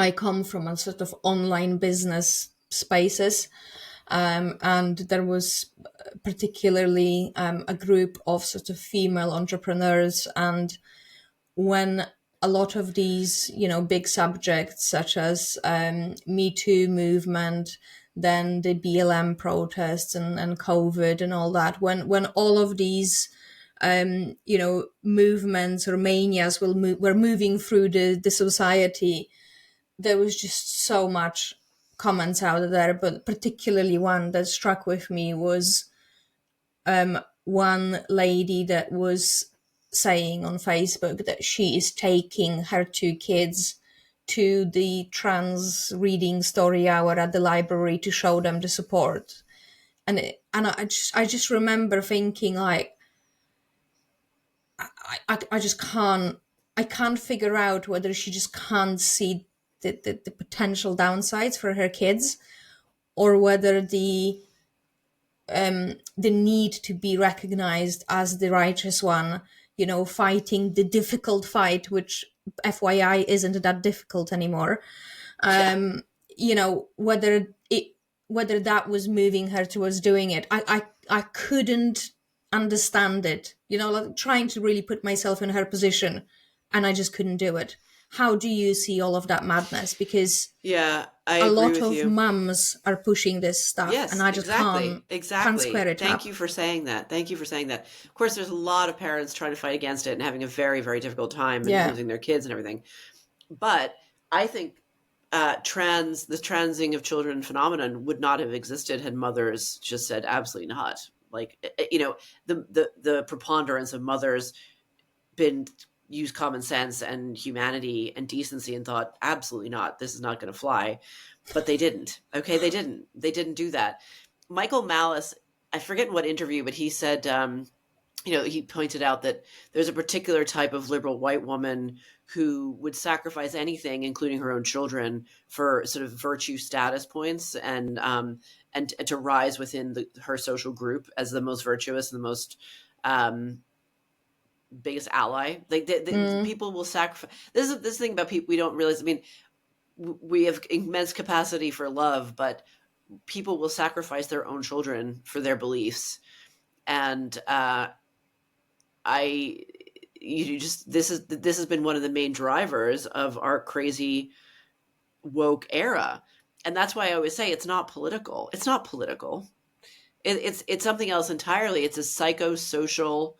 I come from a sort of online business spaces, and there was particularly a group of sort of female entrepreneurs. And when a lot of these, big subjects such as Me Too movement, then the BLM protests and COVID and all that, when all of these movements or manias were moving through the society, there was just so much comments out there. But particularly one that struck with me was one lady that was saying on Facebook that she is taking her two kids to the trans reading story hour at the library to show them the support. And I just remember thinking, like, I just can't figure out whether she just can't see the potential downsides for her kids, or whether the need to be recognized as the righteous one, fighting the difficult fight, which FYI isn't that difficult anymore. Whether that was moving her towards doing it. I couldn't understand it, like trying to really put myself in her position, and I just couldn't do it. How do you see all of that madness? Because Yeah, I a agree lot with of you. mums are pushing this stuff, and Yes, I just exactly. can't Exactly. square it Thank up. you for saying that. Thank you for saying that. Of course, there's a lot of parents trying to fight against it and having a very, very difficult time and Yeah. losing their kids and everything. But I think the transing of children phenomenon would not have existed had mothers just said absolutely not. Like, the preponderance of mothers been used common sense and humanity and decency and thought absolutely not, this is not going to fly. But they didn't. Okay, they didn't do that. Michael Malice, I forget in what interview, but he said, he pointed out that there's a particular type of liberal white woman who would sacrifice anything, including her own children, for sort of virtue status points, and to rise within her social group as the most virtuous and the most biggest ally. Like, people will sacrifice. This thing about people we don't realize. I mean, we have immense capacity for love, but people will sacrifice their own children for their beliefs. And this has been one of the main drivers of our crazy woke era. And that's why I always say it's not political. It's not political. It's something else entirely. It's a psychosocial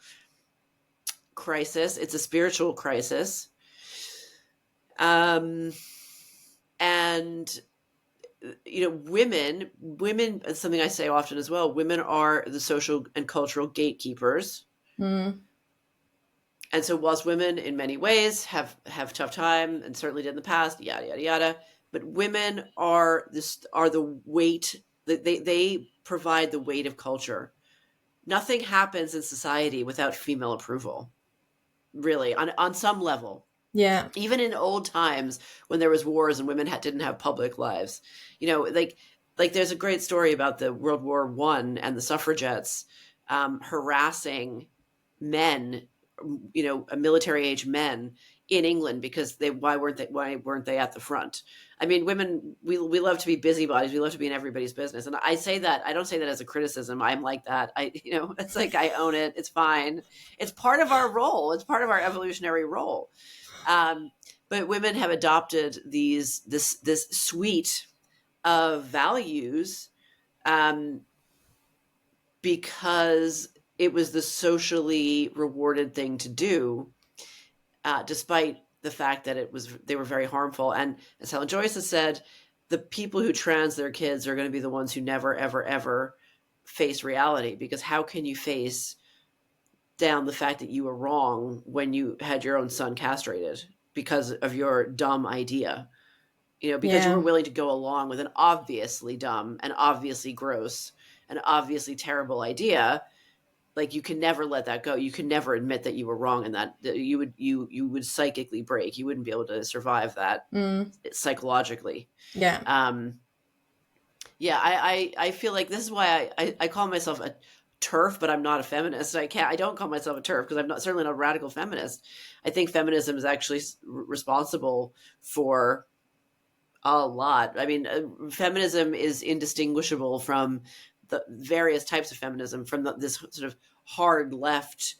crisis. It's a spiritual crisis. And women, it's something I say often as well. Women are the social and cultural gatekeepers. And so whilst women in many ways have tough time, and certainly did in the past, yada, yada, yada, but women are the weight, they provide the weight of culture. Nothing happens in society without female approval, really, on some level. Yeah. Even in old times when there was wars and women didn't have public lives, like there's a great story about the World War I and the suffragettes harassing men, military age men in England because why weren't they at the front? I mean, women, we love to be busybodies. We love to be in everybody's business. And I say that, I don't say that as a criticism. I'm like that. It's like, I own it. It's fine. It's part of our role. It's part of our evolutionary role. But women have adopted this suite of values, because it was the socially rewarded thing to do, despite the fact that they were very harmful. And as Helen Joyce has said, the people who trans their kids are going to be the ones who never, ever, ever face reality, because how can you face down the fact that you were wrong when you had your own son castrated because of your dumb idea, because you were willing to go along with an obviously dumb and obviously gross and obviously terrible idea. Like, you can never let that go. You can never admit that you were wrong, and that you would psychically break. You wouldn't be able to survive that psychologically. Yeah. I feel like this is why I call myself a TERF, but I'm not a feminist. I don't call myself a TERF because I'm certainly not a radical feminist. I think feminism is actually responsible for A lot. I mean, feminism is indistinguishable from the various types of feminism, from this sort of hard left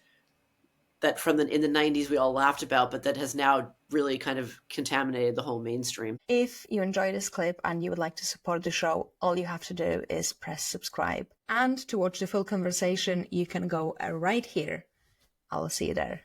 that from in the 90s we all laughed about, but that has now really kind of contaminated the whole mainstream. If you enjoyed this clip and you would like to support the show, all you have to do is press subscribe. And to watch the full conversation, you can go right here. I'll see you there.